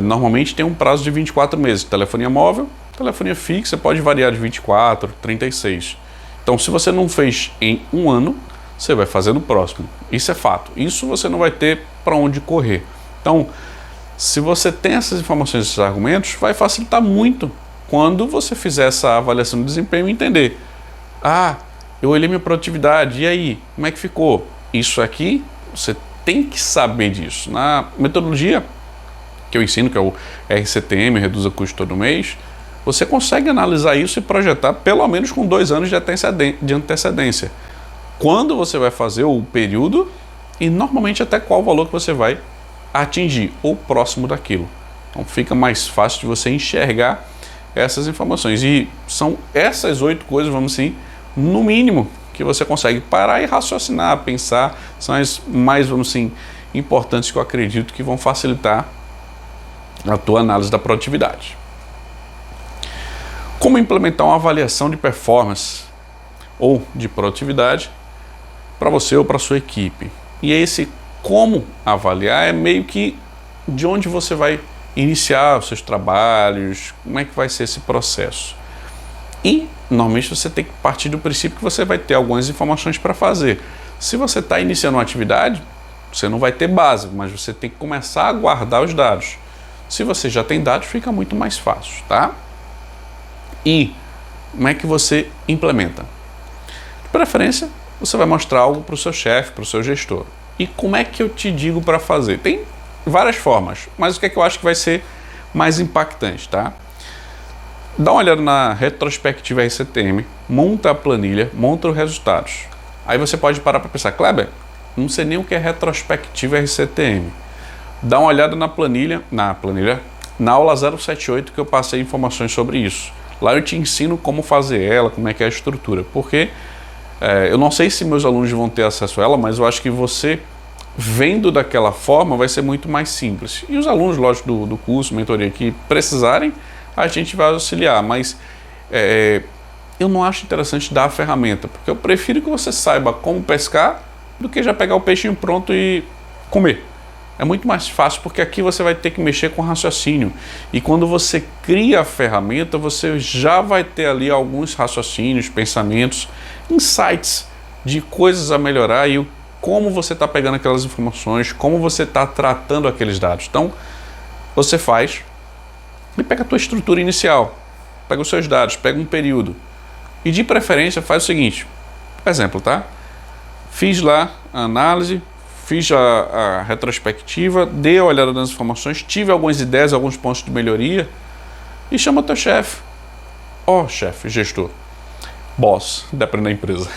Speaker 1: Normalmente tem um prazo de 24 meses. Telefonia móvel, telefonia fixa pode variar de 24, 36. Então, se você não fez em um ano, você vai fazer no próximo. Isso é fato. Isso você não vai ter para onde correr. Então, se você tem essas informações, esses argumentos, vai facilitar muito quando você fizer essa avaliação de desempenho e entender. Eu olhei minha produtividade, e aí? Como é que ficou? Isso aqui, você tem que saber disso. Na metodologia que eu ensino, que é o RCTM, Reduza Custo Todo Mês, você consegue analisar isso e projetar pelo menos com 2 anos de antecedência. Quando você vai fazer o período e normalmente até qual valor que você vai atingir ou próximo daquilo. Então fica mais fácil de você enxergar essas informações. E são essas 8 coisas, vamos assim, no mínimo, que você consegue parar e raciocinar, pensar, são as mais, vamos assim, importantes que eu acredito que vão facilitar a tua análise da produtividade. Como implementar uma avaliação de performance ou de produtividade para você ou para sua equipe? E esse como avaliar é meio que de onde você vai iniciar os seus trabalhos, como é que vai ser esse processo. E normalmente você tem que partir do princípio que você vai ter algumas informações para fazer. Se você está iniciando uma atividade, você não vai ter base, mas você tem que começar a guardar os dados. Se você já tem dados, fica muito mais fácil, tá? E como é que você implementa? De preferência, você vai mostrar algo para o seu chefe, para o seu gestor. E como é que eu te digo para fazer? Tem várias formas, mas o que é que eu acho que vai ser mais impactante, tá? Dá uma olhada na retrospectiva RCTM, monta a planilha, monta os resultados. Aí você pode parar para pensar, Kleber, não sei nem o que é retrospectiva RCTM. Dá uma olhada na aula 078 que eu passei informações sobre isso. Lá eu te ensino como fazer ela, como é que é a estrutura, porque eu não sei se meus alunos vão ter acesso a ela, mas eu acho que você vendo daquela forma vai ser muito mais simples. E os alunos, lógico, do curso, mentoria que precisarem, a gente vai auxiliar, mas eu não acho interessante dar a ferramenta, porque eu prefiro que você saiba como pescar do que já pegar o peixinho pronto e comer. É muito mais fácil, porque aqui você vai ter que mexer com raciocínio. E quando você cria a ferramenta, você já vai ter ali alguns raciocínios, pensamentos, insights de coisas a melhorar e como você está pegando aquelas informações, como você está tratando aqueles dados. Então, você faz e pega a tua estrutura inicial, pega os seus dados, pega um período e de preferência faz o seguinte, por exemplo, tá? Fiz lá a análise, fiz a retrospectiva, dei a olhada nas informações, tive algumas ideias, alguns pontos de melhoria e chama teu chefe. Chefe, gestor, boss, depende da empresa.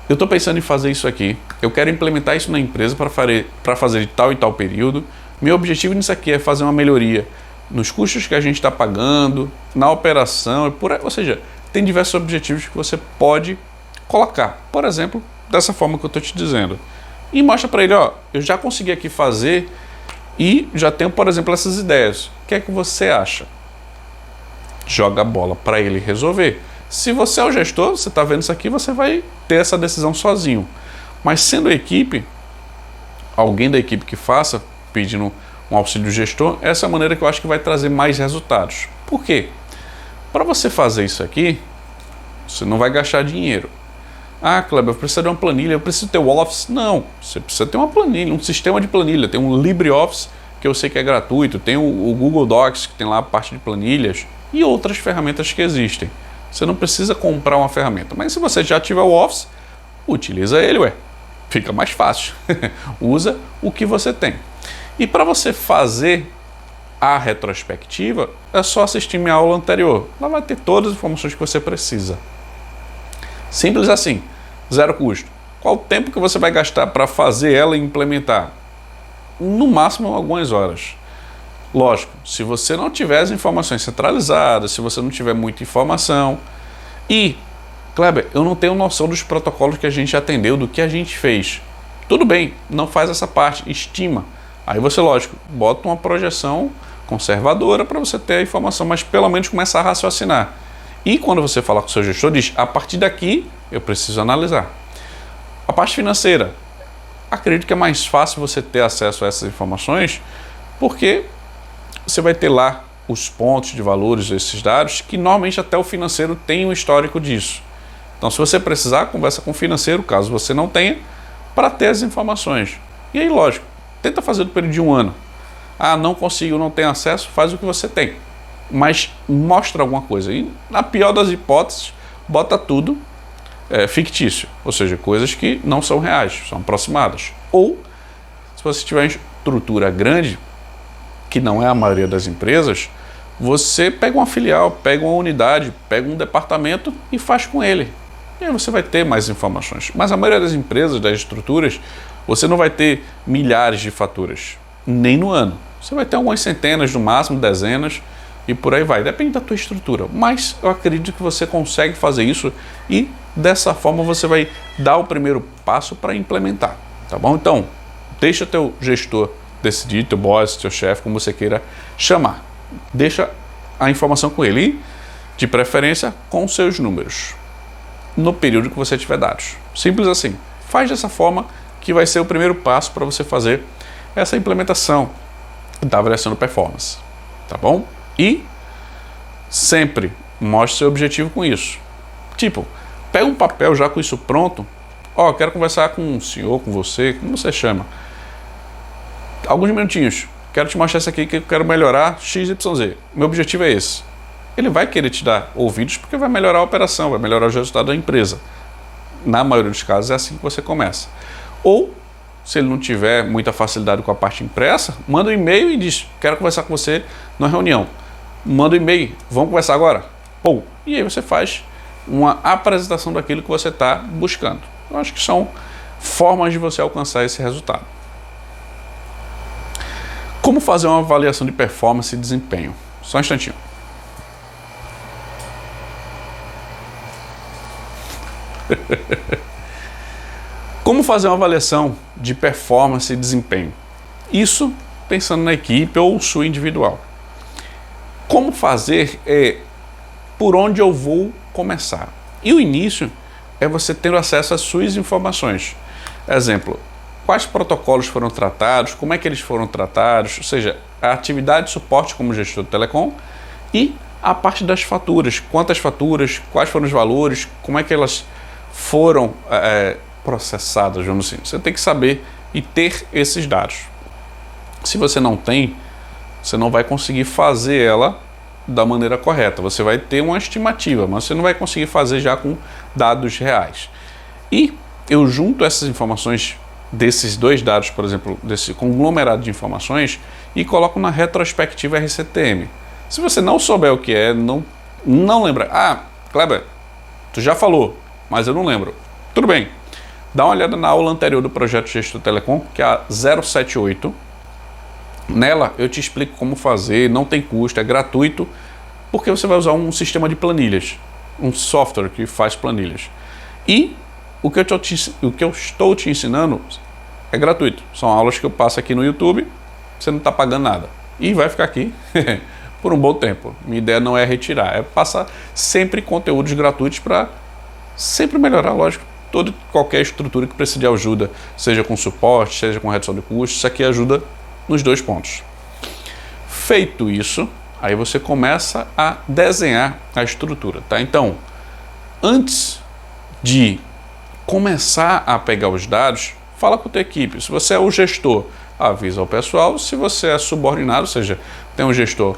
Speaker 1: Eu estou pensando em fazer isso aqui, eu quero implementar isso na empresa para fazer de tal e tal período. Meu objetivo nisso aqui é fazer uma melhoria nos custos que a gente está pagando, na operação, ou seja, tem diversos objetivos que você pode colocar, por exemplo, dessa forma que eu estou te dizendo. E mostra para ele, eu já consegui aqui fazer e já tenho, por exemplo, essas ideias. O que é que você acha? Joga a bola para ele resolver. Se você é o gestor, você está vendo isso aqui, você vai ter essa decisão sozinho. Mas sendo a equipe, alguém da equipe que faça, pedindo um auxílio do gestor, essa é a maneira que eu acho que vai trazer mais resultados. Por quê? Para você fazer isso aqui, você não vai gastar dinheiro. Kleber, eu preciso de uma planilha, eu preciso ter o Office. Não, você precisa ter uma planilha, um sistema de planilha. Tem um LibreOffice, que eu sei que é gratuito, tem o Google Docs, que tem lá a parte de planilhas, e outras ferramentas que existem. Você não precisa comprar uma ferramenta, mas se você já tiver o Office, utiliza ele, fica mais fácil. Usa o que você tem. E para você fazer a retrospectiva, é só assistir minha aula anterior. Lá vai ter todas as informações que você precisa. Simples assim, zero custo. Qual o tempo que você vai gastar para fazer ela e implementar? No máximo algumas horas. Lógico, se você não tiver as informações centralizadas, se você não tiver muita informação. E, Kleber, eu não tenho noção dos protocolos que a gente atendeu, do que a gente fez. Tudo bem, não faz essa parte, estima. Aí você, lógico, bota uma projeção conservadora para você ter a informação, mas pelo menos começar a raciocinar. E quando você falar com o seu gestor, diz, a partir daqui eu preciso analisar. A parte financeira, acredito que é mais fácil você ter acesso a essas informações, Porque você vai ter lá os pontos de valores desses dados, que normalmente até o financeiro tem um histórico disso. Então, se você precisar, conversa com o financeiro, caso você não tenha, para ter as informações. E aí, lógico, tenta fazer do período de 1 ano. Ah, não consigo, não tenho acesso, faz o que você tem. Mas mostra alguma coisa. E, na pior das hipóteses, bota tudo fictício. Ou seja, coisas que não são reais, são aproximadas. Ou, se você tiver uma estrutura grande, que não é a maioria das empresas, você pega uma filial, pega uma unidade, pega um departamento e faz com ele. E aí você vai ter mais informações. Mas a maioria das empresas, das estruturas, você não vai ter milhares de faturas, nem no ano. Você vai ter algumas centenas, no máximo dezenas, e por aí vai. Depende da tua estrutura. Mas eu acredito que você consegue fazer isso e dessa forma você vai dar o primeiro passo para implementar. Tá bom? Então, deixa teu gestor decidir, teu boss, teu chefe, como você queira chamar. Deixa a informação com ele e, de preferência, com seus números, no período que você tiver dados. Simples assim. Faz dessa forma que vai ser o primeiro passo para você fazer essa implementação da avaliação de performance. Tá bom? E sempre mostre seu objetivo com isso. Tipo, pega um papel já com isso pronto. Ó, quero conversar com o senhor, com você, como você chama. Alguns minutinhos. Quero te mostrar isso aqui que eu quero melhorar XYZ. Meu objetivo é esse. Ele vai querer te dar ouvidos porque vai melhorar a operação, vai melhorar os resultados da empresa. Na maioria dos casos é assim que você começa. Ou, se ele não tiver muita facilidade com a parte impressa, manda um e-mail e diz, quero conversar com você na reunião. Manda um e-mail, vamos conversar agora? Ou, e aí você faz uma apresentação daquilo que você está buscando. Eu acho que são formas de você alcançar esse resultado. Como fazer uma avaliação de performance e desempenho? Só um instantinho. Como fazer uma avaliação de performance e desempenho? Isso pensando na equipe ou sua individual. Como fazer por onde eu vou começar. E o início é você tendo acesso às suas informações. Exemplo, quais protocolos foram tratados, como é que eles foram tratados, ou seja, a atividade de suporte como gestor de telecom e a parte das faturas, quantas faturas, quais foram os valores, como é que elas foram processadas, vamos assim. Você tem que saber e ter esses dados. Se você não tem, você não vai conseguir fazer ela da maneira correta. Você vai ter uma estimativa, mas você não vai conseguir fazer já com dados reais. E eu junto essas informações desses dois dados, por exemplo, desse conglomerado de informações, e coloco na retrospectiva RCTM. Se você não souber o que é, não lembra. Ah, Kleber, tu já falou, mas eu não lembro. Tudo bem. Dá uma olhada na aula anterior do projeto Gestor Telecom, que é a 078. Nela eu te explico como fazer, não tem custo, é gratuito, porque você vai usar um sistema de planilhas, um software que faz planilhas. E o que eu estou te ensinando é gratuito. São aulas que eu passo aqui no YouTube, você não está pagando nada. E vai ficar aqui por um bom tempo. Minha ideia não é retirar, é passar sempre conteúdos gratuitos para sempre melhorar, lógico, qualquer estrutura que precise de ajuda, seja com suporte, seja com redução de custos, isso aqui ajuda nos dois pontos. Feito isso, aí você começa a desenhar a estrutura, tá? Então, antes de começar a pegar os dados, fala com a tua equipe. Se você é o gestor, avisa o pessoal. Se você é subordinado, ou seja, tem um gestor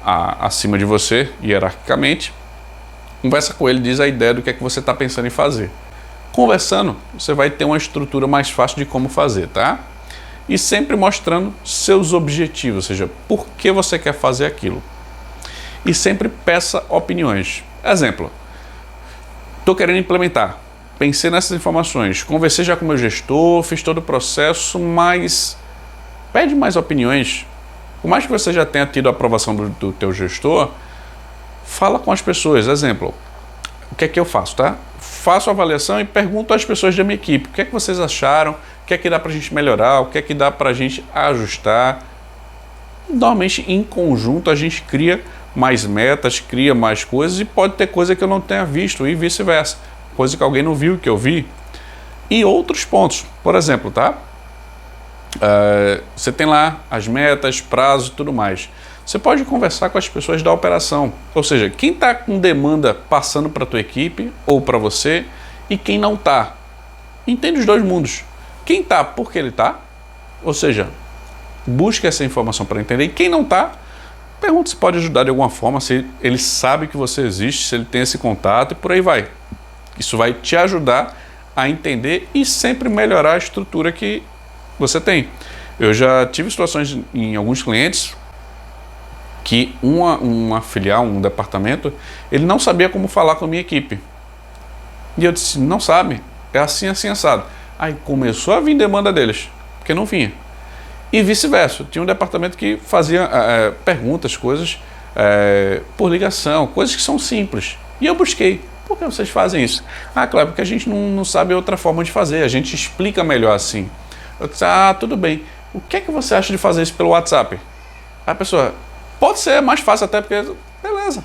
Speaker 1: acima de você, hierarquicamente, conversa com ele, diz a ideia do que é que você está pensando em fazer. Conversando, você vai ter uma estrutura mais fácil de como fazer, tá? E sempre mostrando seus objetivos, ou seja, por que você quer fazer aquilo. E sempre peça opiniões. Exemplo, estou querendo implementar, pensei nessas informações, conversei já com o meu gestor, fiz todo o processo, mas pede mais opiniões. Por mais que você já tenha tido a aprovação do teu gestor, fala com as pessoas. Exemplo, o que é que eu faço, tá? Faço a avaliação e pergunto às pessoas da minha equipe, o que é que vocês acharam, o que é que dá para a gente melhorar, o que é que dá para a gente ajustar. Normalmente, em conjunto, a gente cria mais metas, cria mais coisas e pode ter coisa que eu não tenha visto e vice-versa. Coisa que alguém não viu, que eu vi. E outros pontos, por exemplo, tá? Você tem lá as metas, prazos e tudo mais. Você pode conversar com as pessoas da operação, ou seja, quem está com demanda passando para a tua equipe ou para você e quem não está. Entende os dois mundos. Quem está, porque ele está, ou seja, busque essa informação para entender. E quem não está, pergunta se pode ajudar de alguma forma, se ele sabe que você existe, se ele tem esse contato e por aí vai. Isso vai te ajudar a entender e sempre melhorar a estrutura que você tem. Eu já tive situações em alguns clientes que uma filial, um departamento, ele não sabia como falar com a minha equipe. E eu disse, não sabe, é assim, assim, assado. Aí começou a vir demanda deles, porque não vinha. E vice-versa, tinha um departamento que fazia perguntas, coisas por ligação, coisas que são simples. E eu busquei, por que vocês fazem isso? Ah, claro, porque a gente não sabe outra forma de fazer, a gente explica melhor assim. Eu disse, tudo bem, o que é que você acha de fazer isso pelo WhatsApp? A pessoa, pode ser mais fácil até, porque, beleza.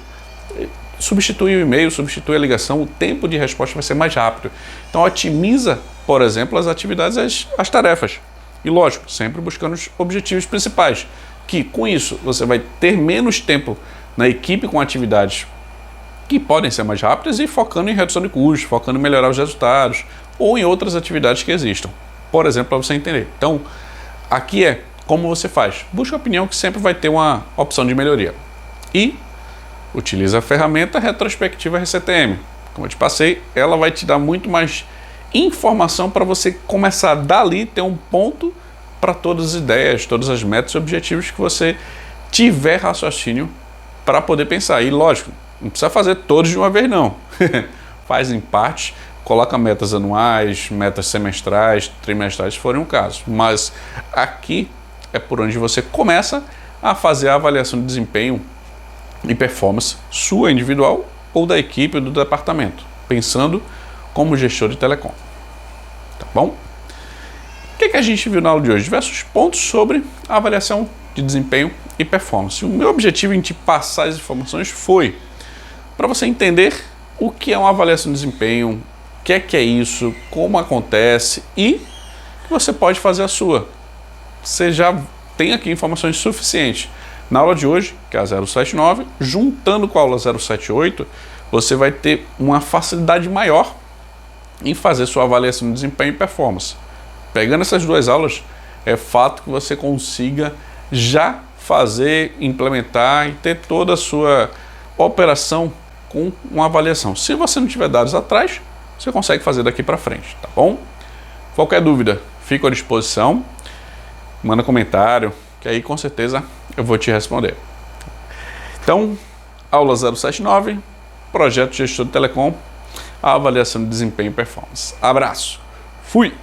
Speaker 1: Substitui o e-mail, substitui a ligação, o tempo de resposta vai ser mais rápido. Então otimiza, por exemplo, as atividades, as tarefas. E lógico, sempre buscando os objetivos principais, que com isso você vai ter menos tempo na equipe com atividades que podem ser mais rápidas e focando em redução de custos, focando em melhorar os resultados ou em outras atividades que existam. Por exemplo, para você entender. Então, aqui é como você faz. Busca a opinião que sempre vai ter uma opção de melhoria. E utiliza a ferramenta retrospectiva RCTM. Como eu te passei, ela vai te dar muito mais informação para você começar dali, ter um ponto para todas as ideias, todas as metas e objetivos que você tiver raciocínio para poder pensar. E lógico, não precisa fazer todos de uma vez não. Faz em partes, coloca metas anuais, metas semestrais, trimestrais, se forem um caso. Mas aqui é por onde você começa a fazer a avaliação de desempenho e performance sua individual ou da equipe ou do departamento, pensando como gestor de telecom. Tá bom? O que a gente viu na aula de hoje? Diversos pontos sobre a avaliação de desempenho e performance. O meu objetivo em te passar as informações foi para você entender o que é uma avaliação de desempenho, o que é isso, como acontece e que você pode fazer a sua. Você já tem aqui informações suficientes. Na aula de hoje, que é a 079, juntando com a aula 078, você vai ter uma facilidade maior em fazer sua avaliação de desempenho e performance. Pegando essas duas aulas, é fato que você consiga já fazer, implementar e ter toda a sua operação com uma avaliação. Se você não tiver dados atrás, você consegue fazer daqui para frente, tá bom? Qualquer dúvida, fico à disposição. Manda comentário, que aí com certeza eu vou te responder. Então, aula 079, projeto gestor de telecom, a avaliação de desempenho e performance. Abraço, fui!